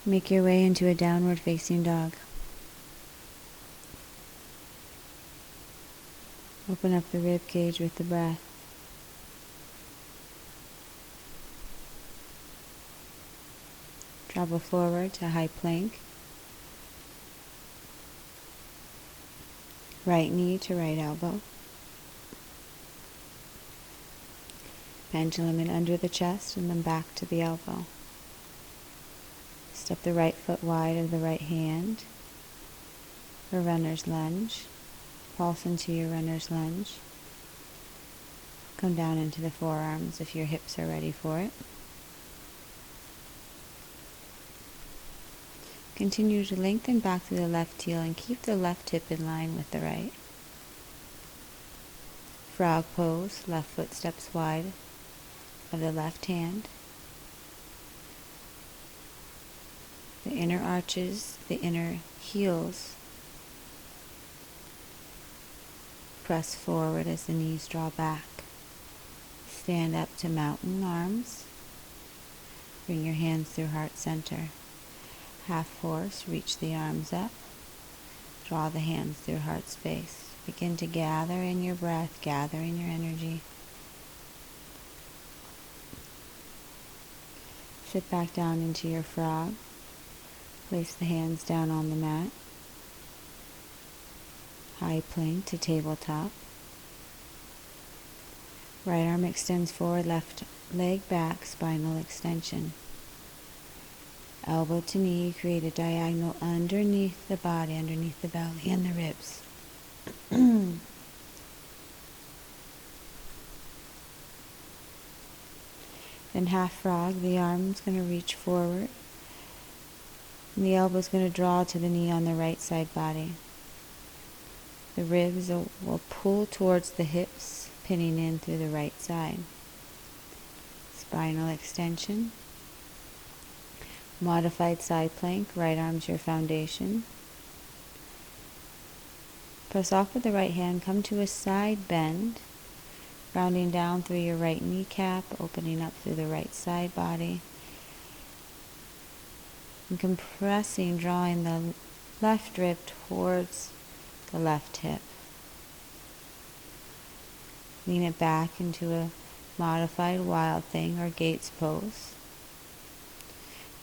Make your way into a downward facing dog. Open up the rib cage with the breath. Travel forward to high plank. Right knee to right elbow. Pendulum in under the chest and then back to the elbow. Step the right foot wide of the right hand for runner's lunge. Pulse into your runner's lunge. Come down into the forearms if your hips are ready for it. Continue to lengthen back through the left heel and keep the left hip in line with the right. Frog pose, left foot steps wide of the left hand. The inner arches, the inner heels press forward as the knees draw back. Stand up to mountain arms. Bring your hands through heart center. Half horse, reach the arms up. Draw the hands through heart space. Begin to gather in your breath, gather in your energy. Sit back down into your frog. Place the hands down on the mat. High plank to tabletop. Right arm extends forward, left leg back, spinal extension. Elbow to knee, create a diagonal underneath the body, underneath the belly and the ribs. Then half frog, the arm's going to reach forward. And the elbow's going to draw to the knee on the right side body. The ribs will pull towards the hips, pinning in through the right side. Spinal extension. Modified side plank, right arm's your foundation. Press off with the right hand, come to a side bend, rounding down through your right kneecap, opening up through the right side body. And compressing, drawing the left rib towards the left hip. Lean it back into a modified wild thing or gates pose.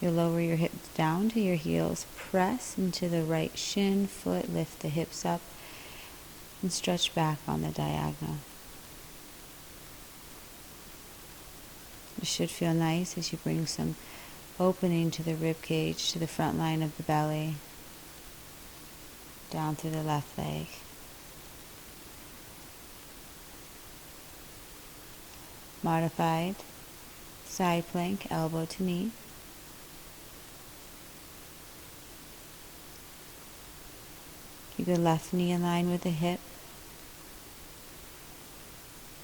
You'll lower your hips down to your heels, press into the right shin, foot, lift the hips up, and stretch back on the diagonal. It should feel nice as you bring some opening to the rib cage, to the front line of the belly, down through the left leg. Modified side plank, elbow to knee. Keep the left knee in line with the hip.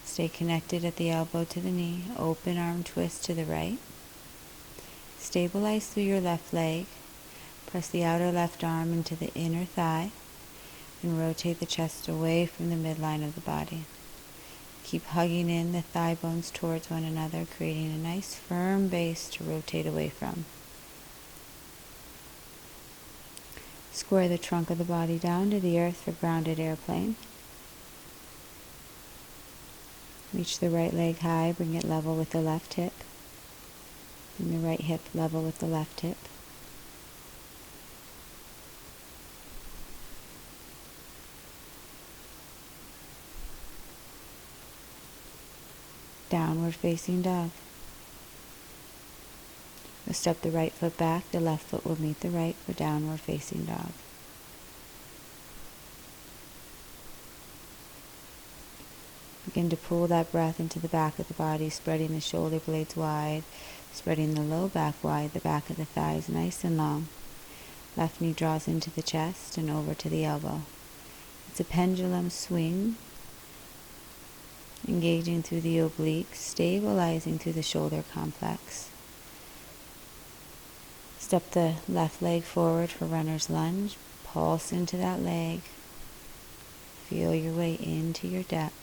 Stay connected at the elbow to the knee. Open arm twist to the right. Stabilize through your left leg. Press the outer left arm into the inner thigh and rotate the chest away from the midline of the body. Keep hugging in the thigh bones towards one another, creating a nice firm base to rotate away from. Square the trunk of the body down to the earth for grounded airplane. Reach the right leg high, bring it level with the left hip. Bring the right hip level with the left hip. Downward facing dog. We'll step the right foot back, the left foot will meet the right for downward facing dog. Begin to pull that breath into the back of the body, spreading the shoulder blades wide, spreading the low back wide, the back of the thighs nice and long. Left knee draws into the chest and over to the elbow. It's a pendulum swing, engaging through the obliques, stabilizing through the shoulder complex. Step the left leg forward for runner's lunge. Pulse into that leg. Feel your way into your depth.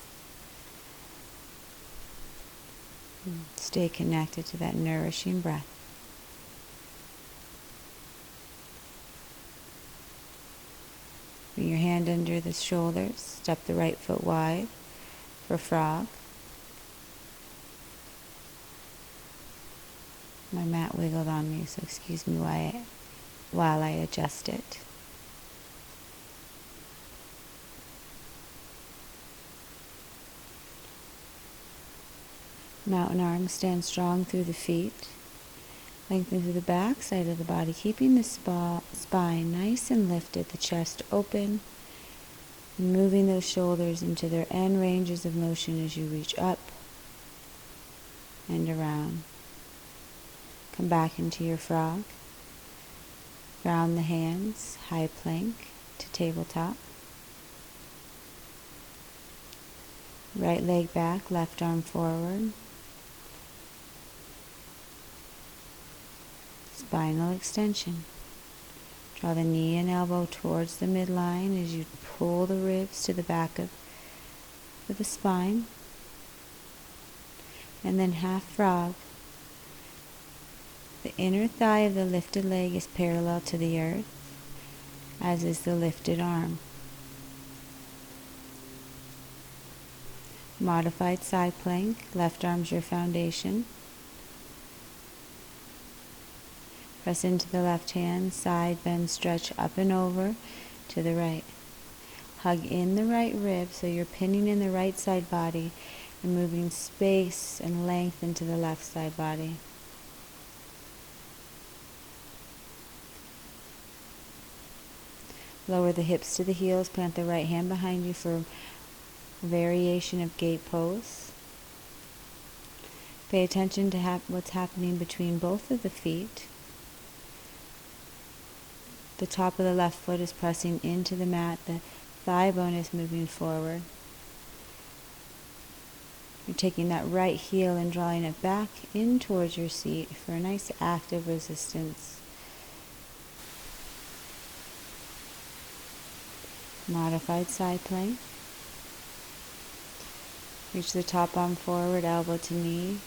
Stay connected to that nourishing breath. Bring your hand under the shoulders. Step the right foot wide for frog. My mat wiggled on me, so excuse me while I adjust it. Mountain arms, stand strong through the feet. Lengthen through the back side of the body, keeping the spine nice and lifted, the chest open, moving those shoulders into their end ranges of motion as you reach up and around. Come back into your frog. Ground the hands, high plank to tabletop. Right leg back, left arm forward. Spinal extension. Draw the knee and elbow towards the midline as you pull the ribs to the back of the spine. And then half frog. The inner thigh of the lifted leg is parallel to the earth, as is the lifted arm. Modified side plank, left arm's your foundation. Press into the left hand, side bend, stretch up and over to the right. Hug in the right rib so you're pinning in the right side body and moving space and length into the left side body. Lower the hips to the heels, plant the right hand behind you for a variation of gate pose. Pay attention to what's happening between both of the feet. The top of the left foot is pressing into the mat, the thigh bone is moving forward. You're taking that right heel and drawing it back in towards your seat for a nice active resistance. Modified side plank. Reach the top arm forward, elbow to knee.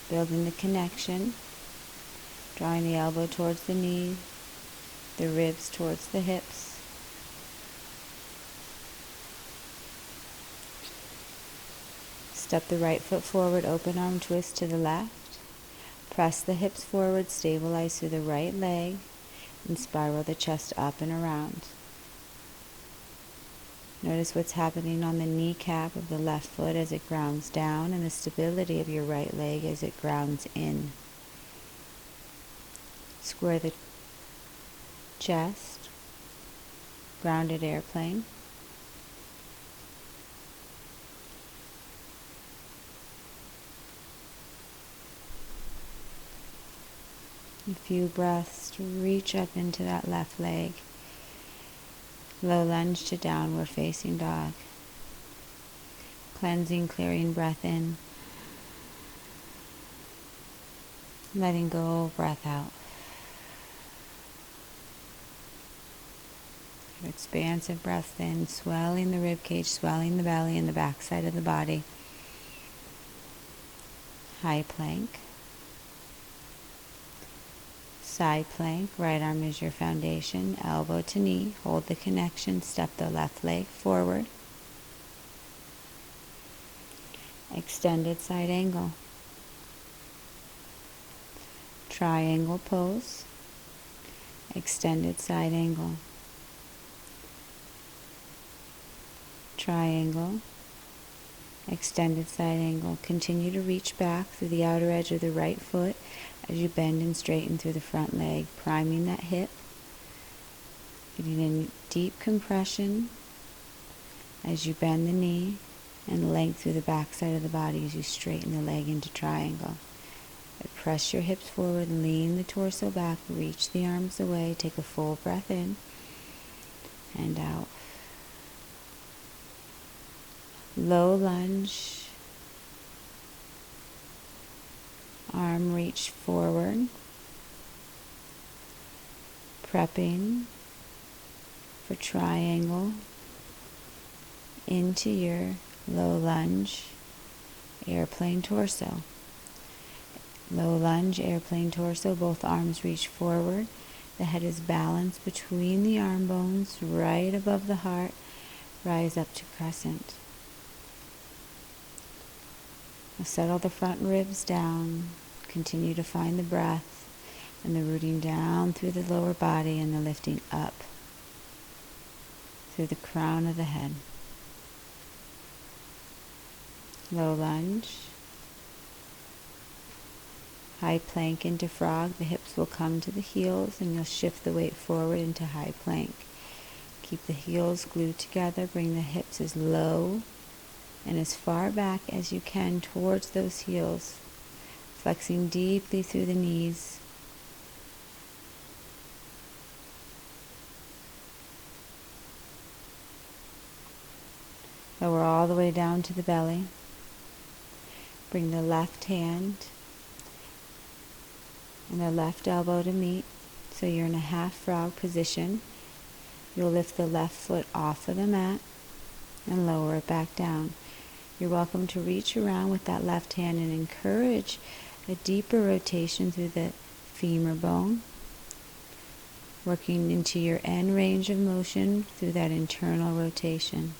Building the connection. Drawing the elbow towards the knee, the ribs towards the hips. Step the right foot forward, open arm twist to the left. Press the hips forward, stabilize through the right leg, and spiral the chest up and around. Notice what's happening on the kneecap of the left foot as it grounds down and the stability of your right leg as it grounds in. Square the chest, grounded airplane. A few breaths to reach up into that left leg. Low lunge to downward facing dog. Cleansing, clearing breath in. Letting go, breath out. Expansive breath in, swelling the rib cage, swelling the belly and the back side of the body. High plank. Side plank, right arm is your foundation, elbow to knee, hold the connection, step the left leg forward. Extended side angle. Triangle pose. Extended side angle. Triangle. Extended side angle. Continue to reach back through the outer edge of the right foot as you bend and straighten through the front leg, priming that hip, getting in deep compression as you bend the knee and length through the back side of the body as you straighten the leg into triangle. Press your hips forward, lean the torso back, reach the arms away, take a full breath in and out. Low lunge. Arm reach forward, prepping for triangle into your low lunge, airplane torso. Low lunge, airplane torso, both arms reach forward, The head is balanced between the arm bones, right above the heart. Rise up to crescent. Now settle the front ribs down. Continue to find the breath and the rooting down through the lower body and the lifting up through the crown of the head. Low lunge. High plank into frog. The hips will come to the heels and you'll shift the weight forward into high plank. Keep the heels glued together. Bring the hips as low and as far back as you can towards those heels. Flexing deeply through the knees. Lower all the way down to the belly. Bring the left hand and the left elbow to meet, so you're in a half frog position. You'll lift the left foot off of the mat and lower it back down. You're welcome to reach around with that left hand and encourage a deeper rotation through the femur bone, working into your end range of motion through that internal rotation.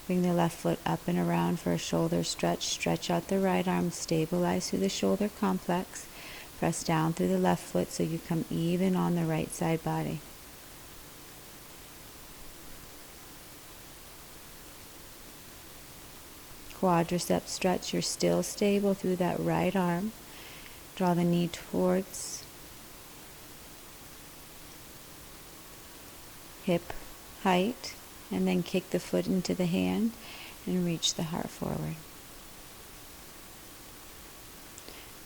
Bring the left foot up and around for a shoulder stretch. Stretch out the right arm, stabilize through the shoulder complex. Press down through the left foot so you come even on the right side body. Quadricep stretch. You're still stable through that right arm. Draw the knee towards hip height and then kick the foot into the hand and reach the heart forward.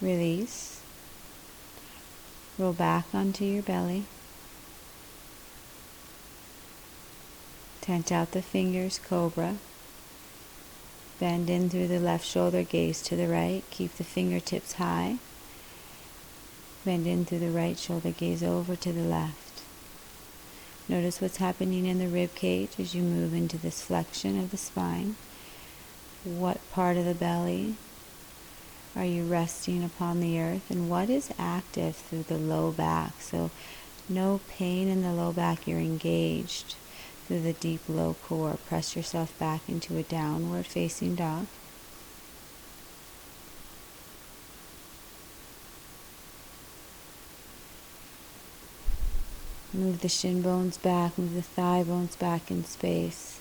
Release. Roll back onto your belly. Tent out the fingers, cobra. Bend in through the left shoulder, gaze to the right. Keep the fingertips high. Bend in through the right shoulder, gaze over to the left. Notice what's happening in the rib cage as you move into this flexion of the spine. What part of the belly are you resting upon the earth, and what is active through the low back? So no pain in the low back. You're engaged through the deep low core. Press yourself back into a downward facing dog. Move the shin bones back, move the thigh bones back in space.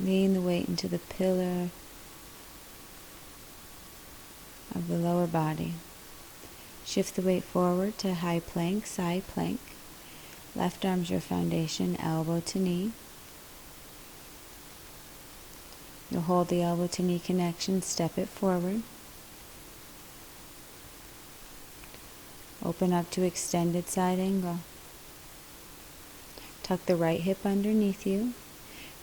Lean the weight into the pillar of the lower body. Shift the weight forward to high plank, side plank. Left arm's your foundation, elbow to knee. You'll hold the elbow to knee connection, step it forward. Open up to extended side angle. Tuck the right hip underneath you,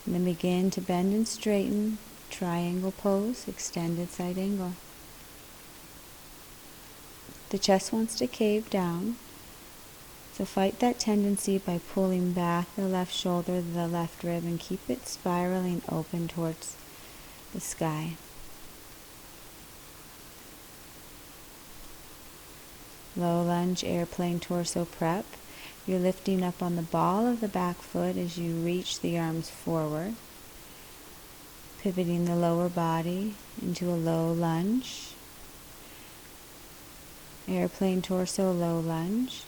and then begin to bend and straighten. Triangle pose, extended side angle. The chest wants to cave down, so fight that tendency by pulling back the left shoulder, the left rib, and keep it spiraling open towards the sky. Low lunge, airplane torso prep. You're lifting up on the ball of the back foot as you reach the arms forward, pivoting the lower body into a low lunge. Airplane torso, low lunge.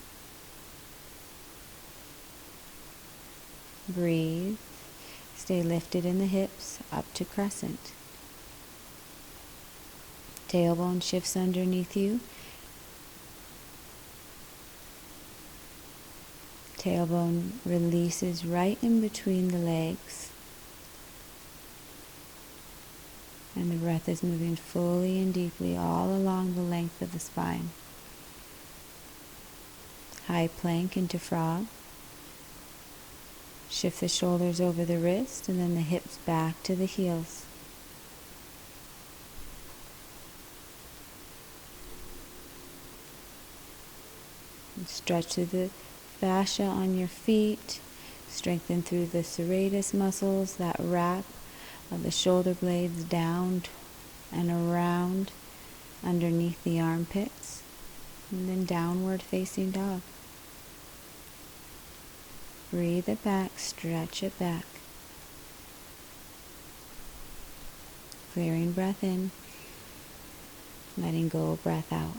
Breathe. Stay lifted in the hips, up to crescent. Tailbone shifts underneath you. Tailbone releases right in between the legs. And the breath is moving fully and deeply all along the length of the spine. High plank into frog. Shift the shoulders over the wrist and then the hips back to the heels. And stretch through the fascia on your feet. Strengthen through the serratus muscles, that wrap of the shoulder blades down and around underneath the armpits. And then downward facing dog. Breathe it back, stretch it back. Clearing breath in, letting go, breath out.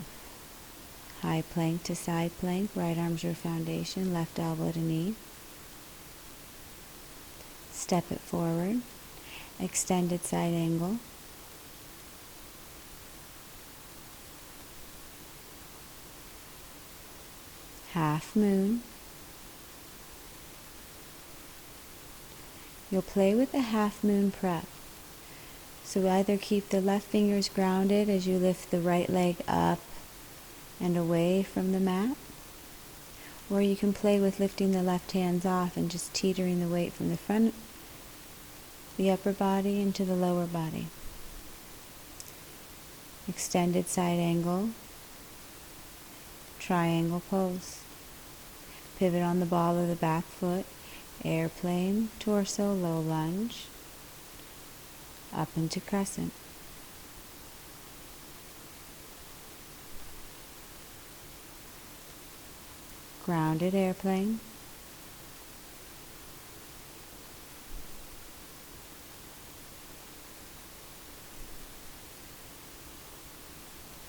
High plank to side plank, right arm's your foundation, left elbow to knee. Step it forward, extended side angle. Half moon. You'll play with the half moon prep. So either keep the left fingers grounded as you lift the right leg up and away from the mat, or you can play with lifting the left hands off and just teetering the weight from the front, the upper body into the lower body. Extended side angle, triangle pose. Pivot on the ball of the back foot, airplane, torso, low lunge, up into crescent. Grounded airplane.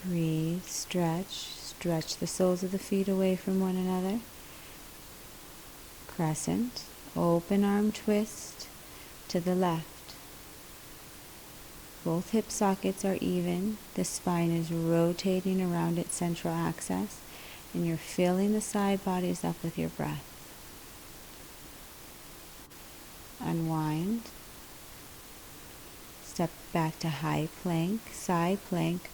Breathe, stretch the soles of the feet away from one another. Crescent, open arm twist to the left. Both hip sockets are even. The spine is rotating around its central axis, and you're filling the side bodies up with your breath. Unwind. Step back to high plank, side plank.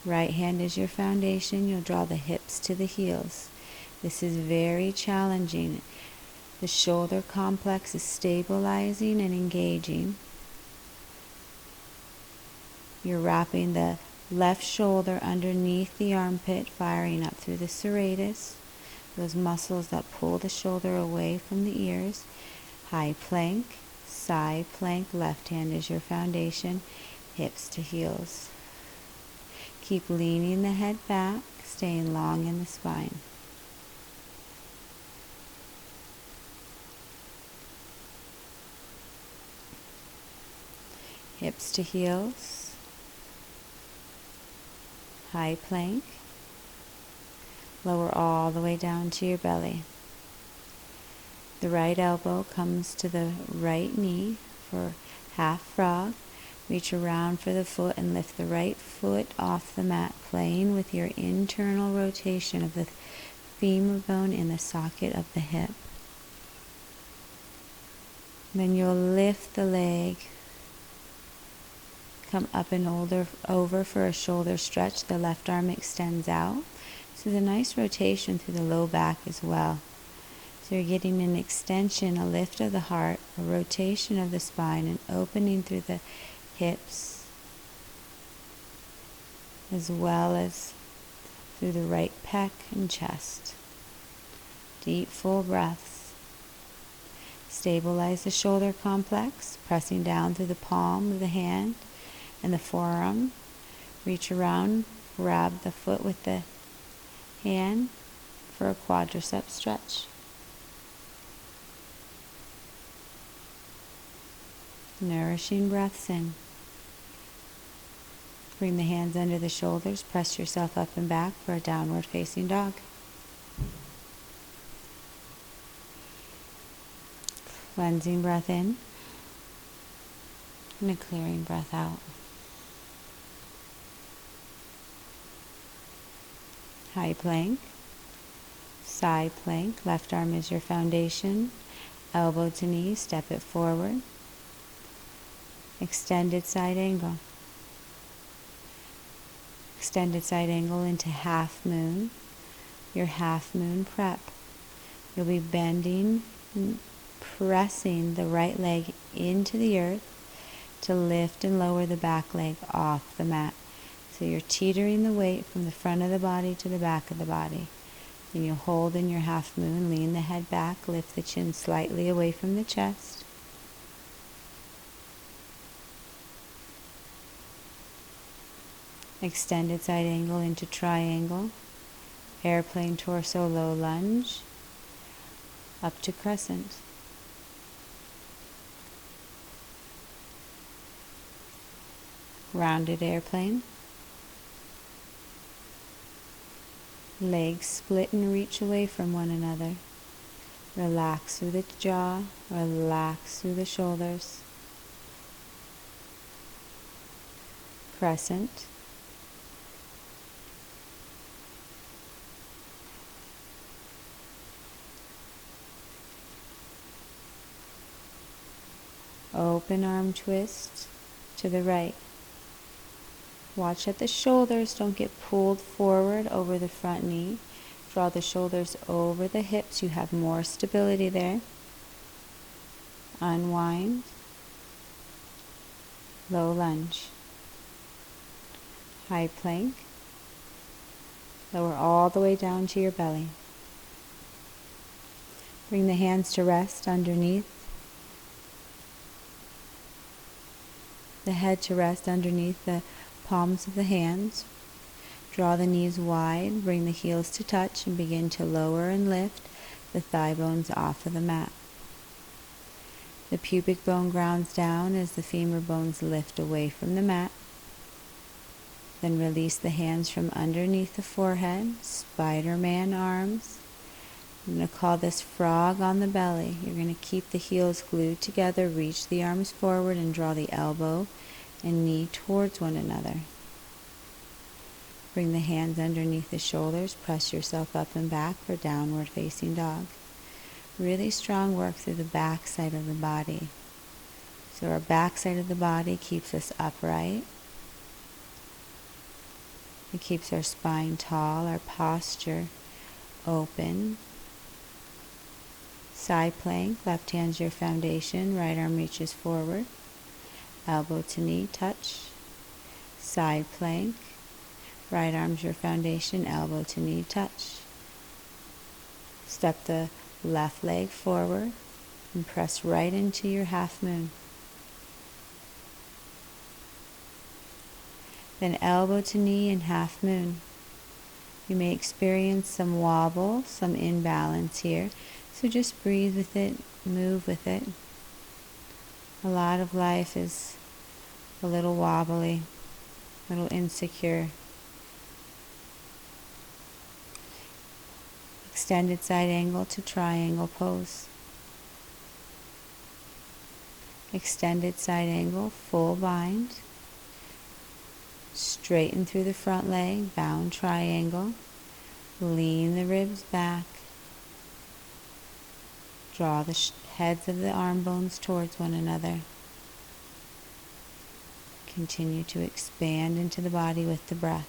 Right hand is your foundation. You'll draw the hips to the heels. This is very challenging. The shoulder complex is stabilizing and engaging. You're wrapping the left shoulder underneath the armpit, firing up through the serratus, those muscles that pull the shoulder away from the ears. High plank, side plank, left hand is your foundation, hips to heels. Keep leaning the head back, staying long in the spine. Hips to heels. High plank. Lower all the way down to your belly. The right elbow comes to the right knee for half frog. Reach around for the foot and lift the right foot off the mat, playing with your internal rotation of the femur bone in the socket of the hip. Then you'll lift the leg, come up and over for a shoulder stretch. The left arm extends out. So there's a nice rotation through the low back as well. So you're getting an extension, a lift of the heart, a rotation of the spine, and opening through the hips, as well as through the right pec and chest. Deep, full breaths. Stabilize the shoulder complex, pressing down through the palm of the hand and the forearm. Reach around, grab the foot with the hand for a quadricep stretch. Nourishing breaths in. Bring the hands under the shoulders, press yourself up and back for a downward facing dog. Cleansing breath in and a clearing breath out. High plank, side plank, left arm is your foundation, elbow to knee, step it forward. Extended side angle. Extended side angle into half moon, your half moon prep. You'll be bending, pressing the right leg into the earth to lift and lower the back leg off the mat. So you're teetering the weight from the front of the body to the back of the body. And you'll hold in your half moon, lean the head back, lift the chin slightly away from the chest. Extended side angle into triangle. Airplane torso, low lunge, up to crescent. Rounded airplane. Legs split and reach away from one another. Relax through the jaw, relax through the shoulders. Crescent. Open arm twist to the right. Watch that the shoulders don't get pulled forward over the front knee. Draw the shoulders over the hips. You have more stability there. Unwind. Low lunge. High plank. Lower all the way down to your belly. Bring the hands to rest underneath. The head to rest underneath the palms of the hands. Draw the knees wide, bring the heels to touch, and begin to lower and lift the thigh bones off of the mat. The pubic bone grounds down as the femur bones lift away from the mat. Then release the hands from underneath the forehead, Spider-Man arms. I'm going to call this frog on the belly. You're going to keep the heels glued together, reach the arms forward, and draw the elbow and knee towards one another. Bring the hands underneath the shoulders, press yourself up and back for downward facing dog. Really strong work through the back side of the body. So our back side of the body keeps us upright. It keeps our spine tall, our posture open. Side plank, left hand's your foundation, right arm reaches forward. Elbow to knee, touch. Side plank, right arm's your foundation, elbow to knee, touch. Step the left leg forward and press right into your half moon. Then elbow to knee and half moon. You may experience some wobble, some imbalance here. So just breathe with it, move with it. A lot of life is a little wobbly, a little insecure. Extended side angle to triangle pose. Extended side angle, full bind. Straighten through the front leg, bound triangle. Lean the ribs back. Draw the heads of the arm bones towards one another. Continue to expand into the body with the breath.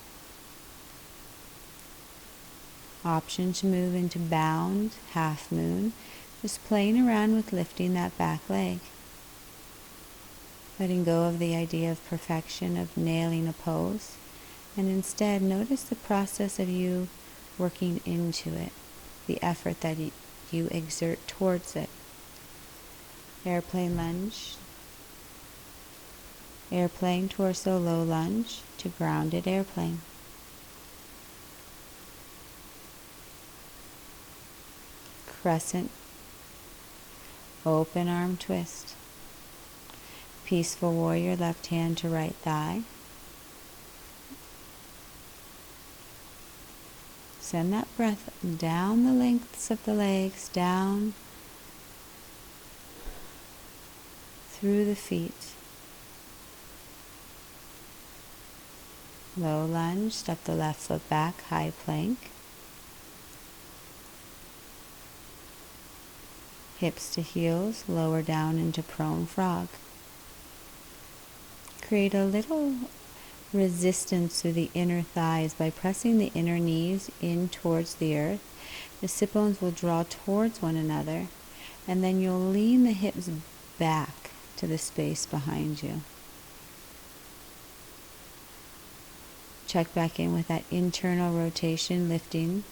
Option to move into bound, half moon, just playing around with lifting that back leg. Letting go of the idea of perfection, of nailing a pose, and instead notice the process of you working into it, the effort that you exert towards it. Airplane lunge. Airplane torso, low lunge to grounded airplane. Crescent. Open arm twist. Peaceful warrior, left hand to right thigh. Send that breath down the lengths of the legs, down through the feet. Low lunge, step the left foot back, high plank. Hips to heels, lower down into prone frog. Create a little resistance through the inner thighs by pressing the inner knees in towards the earth. The sit bones will draw towards one another, and then you'll lean the hips back to the space behind you. Check back in with that internal rotation, lifting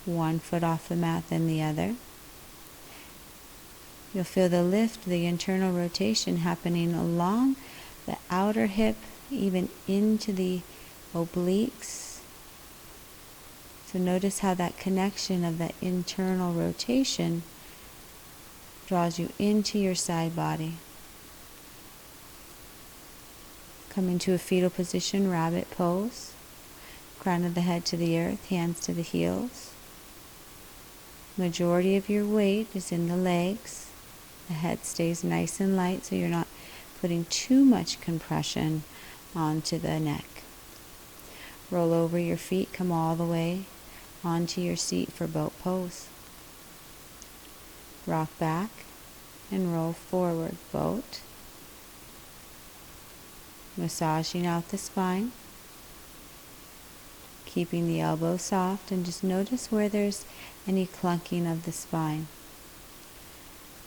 one foot off the mat, then the other. You'll feel the lift, the internal rotation happening along the outer hip, even into the obliques, So notice how that connection of that internal rotation draws you into your side body. Come into a fetal position, rabbit pose. Crown of the head to the earth, hands to the heels. Majority of your weight is in the legs. The head stays nice and light so you're not putting too much compression onto the neck. Roll over your feet, come all the way onto your seat for boat pose. Rock back and roll forward, boat. Massaging out the spine, keeping the elbows soft, and just notice where there's any clunking of the spine.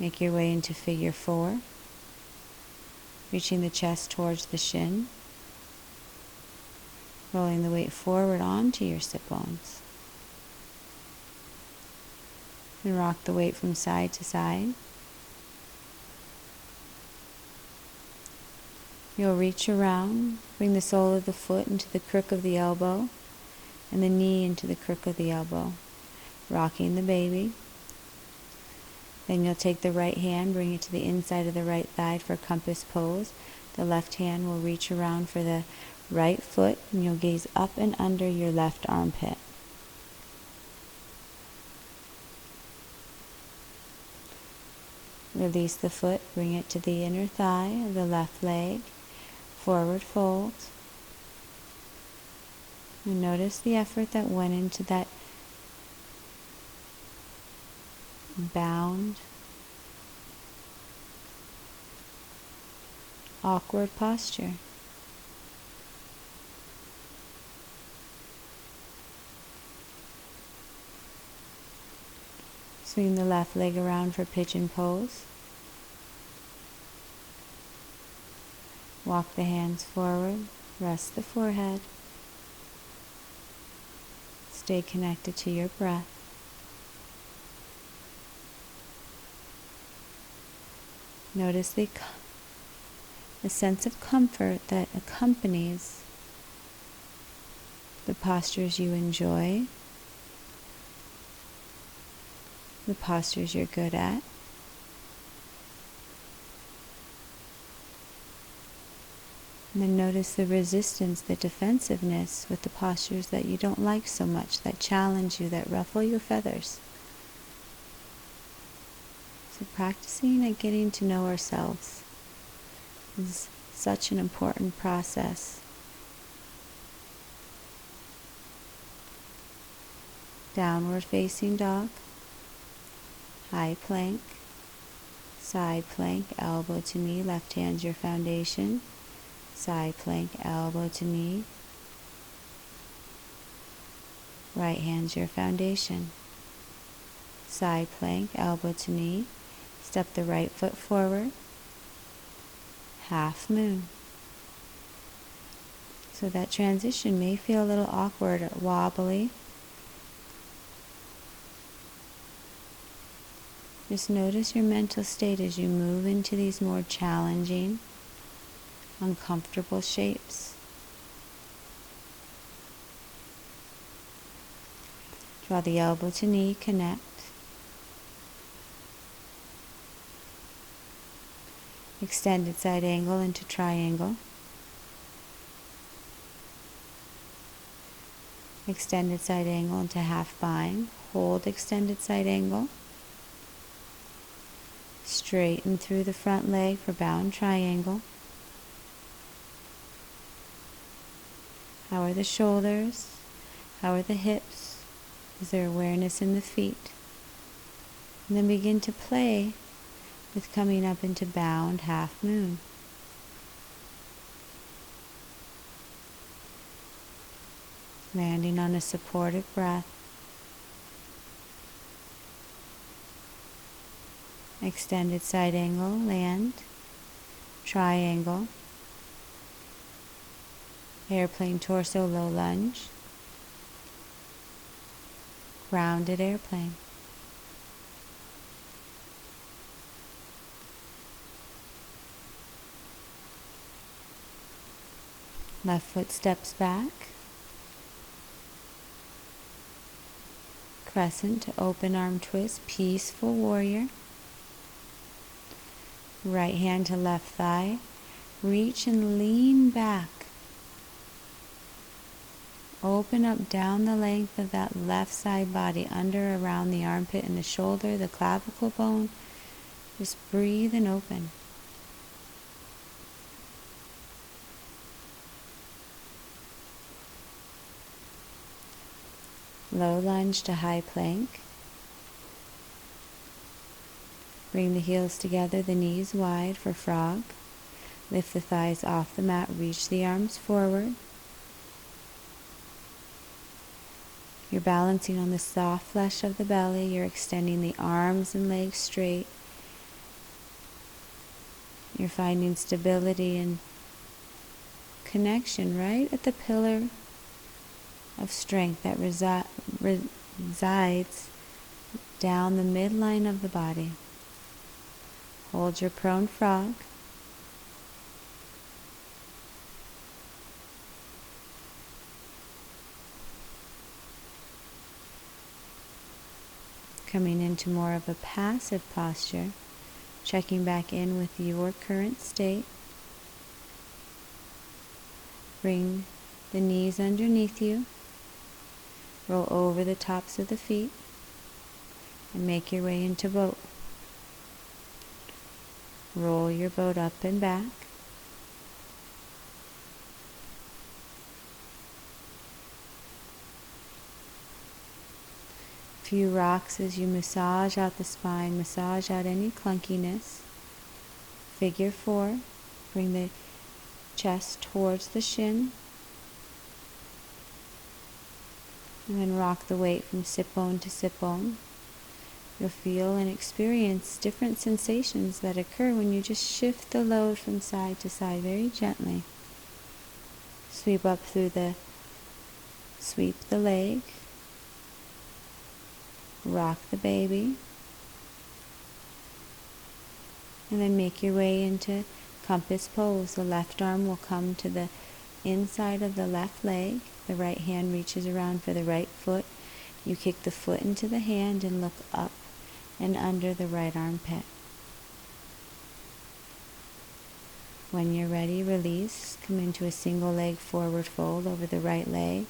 Make your way into figure 4, reaching the chest towards the shin, rolling the weight forward onto your sit bones. And rock the weight from side to side. You'll reach around, bring the sole of the foot into the crook of the elbow, and the knee into the crook of the elbow, rocking the baby. Then you'll take the right hand, bring it to the inside of the right thigh for compass pose. The left hand will reach around for the right foot, and you'll gaze up and under your left armpit. Release the foot, bring it to the inner thigh of the left leg, forward fold. And notice the effort that went into that bound, awkward posture. Swing the left leg around for pigeon pose. Walk the hands forward, rest the forehead. Stay connected to your breath. Notice the sense of comfort that accompanies the postures you enjoy, the postures you're good at. And then notice the resistance, the defensiveness with the postures that you don't like so much, that challenge you, that ruffle your feathers. So practicing and getting to know ourselves is such an important process. Downward facing dog, high plank, side plank, elbow to knee, left hand's your foundation, side plank, elbow to knee, right hand's your foundation, side plank, elbow to knee, step the right foot forward, half moon. So that transition may feel a little awkward or wobbly. Just notice your mental state as you move into these more challenging, uncomfortable shapes. Draw the elbow to knee, connect. Extended side angle into triangle. Extended side angle into half bind. Hold extended side angle. Straighten through the front leg for bound triangle. How are the shoulders? How are the hips? Is there awareness in the feet? And then begin to play with coming up into bound half moon. Landing on a supportive breath. Extended side angle, land, triangle, airplane torso, low lunge, grounded airplane. Left foot steps back. crescent to open arm twist, peaceful warrior. Right hand to left thigh. Reach and lean back. Open up down the length of that left side body, under, around the armpit and the shoulder, the clavicle bone. Just breathe and open. Low lunge to high plank. Bring the heels together, the knees wide for frog. Lift the thighs off the mat, reach the arms forward. You're balancing on the soft flesh of the belly. You're extending the arms and legs straight. You're finding stability and connection right at the pillar of strength that resides down the midline of the body. Hold your prone frog. Coming into more of a passive posture, checking back in with your current state. Bring the knees underneath you. Roll over the tops of the feet and make your way into boat. Roll your boat up and back. Few rocks as you massage out the spine, massage out any clunkiness. Figure 4, bring the chest towards the shin. And then rock the weight from sit bone to sit bone. You'll feel and experience different sensations that occur when you just shift the load from side to side very gently. Sweep the leg. Rock the baby. And then make your way into compass pose. The left arm will come to the inside of the left leg. The right hand reaches around for the right foot. You kick the foot into the hand and look up and under the right armpit. When you're ready, release. Come into a single leg forward fold over the right leg.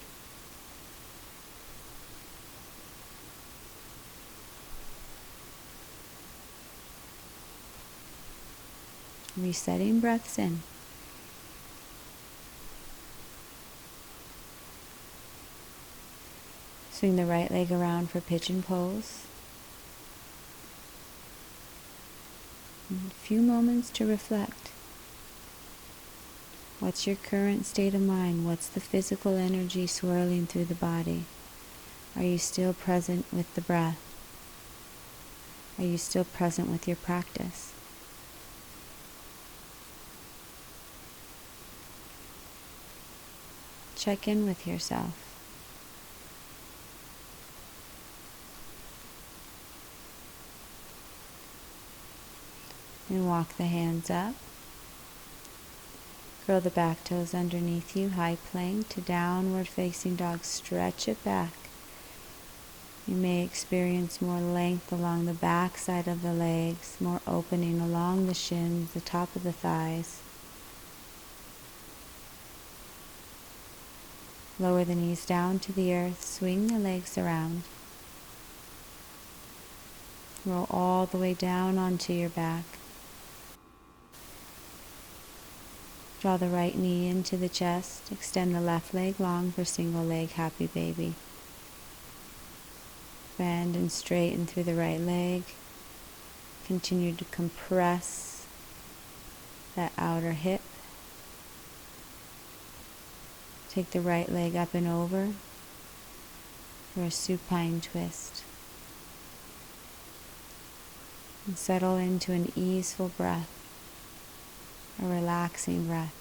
Resetting breaths in. Swing the right leg around for pigeon pose. And a few moments to reflect. What's your current state of mind? What's the physical energy swirling through the body? Are you still present with the breath? Are you still present with your practice? Check in with yourself. And walk the hands up. Curl the back toes underneath you, high plank to downward facing dog. Stretch it back. You may experience more length along the back side of the legs, more opening along the shins, the top of the thighs. Lower the knees down to the earth, swing the legs around. Roll all the way down onto your back. Draw the right knee into the chest, extend the left leg long for single leg happy baby. Bend and straighten through the right leg. Continue to compress that outer hip. Take the right leg up and over for a supine twist. And settle into an easeful breath, a relaxing breath.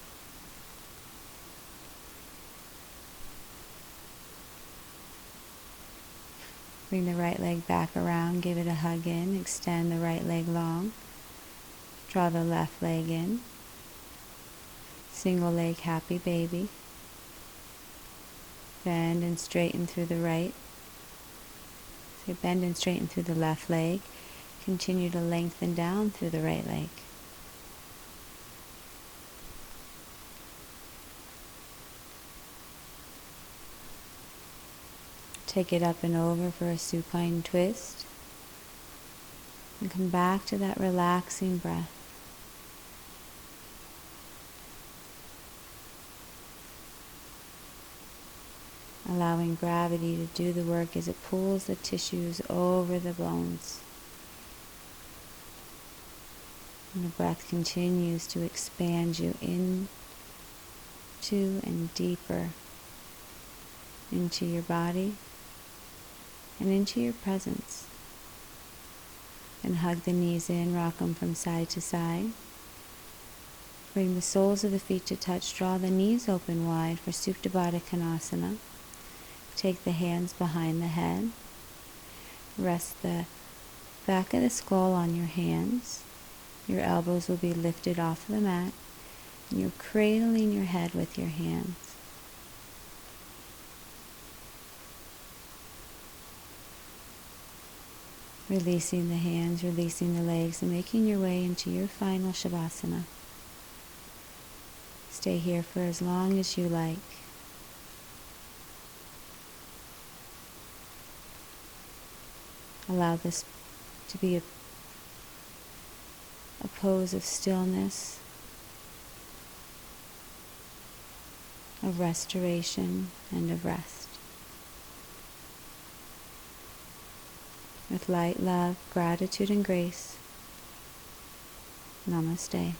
Bring the right leg back around, give it a hug in, extend the right leg long. Draw the left leg in. Single leg happy baby. Bend and straighten through the right. So bend and straighten through the left leg. Continue to lengthen down through the right leg. Take it up and over for a supine twist. And come back to that relaxing breath. Allowing gravity to do the work as it pulls the tissues over the bones. And the breath continues to expand you into and deeper into your body and into your presence. And hug the knees in, rock them from side to side. Bring the soles of the feet to touch. Draw the knees open wide for Supta Baddha Konasana. Take the hands behind the head. Rest the back of the skull on your hands. Your elbows will be lifted off the mat. And you're cradling your head with your hands. Releasing the hands, releasing the legs, and making your way into your final Shavasana. Stay here for as long as you like. Allow this to be a pose of stillness, of restoration, and of rest. With light, love, gratitude, and grace, Namaste.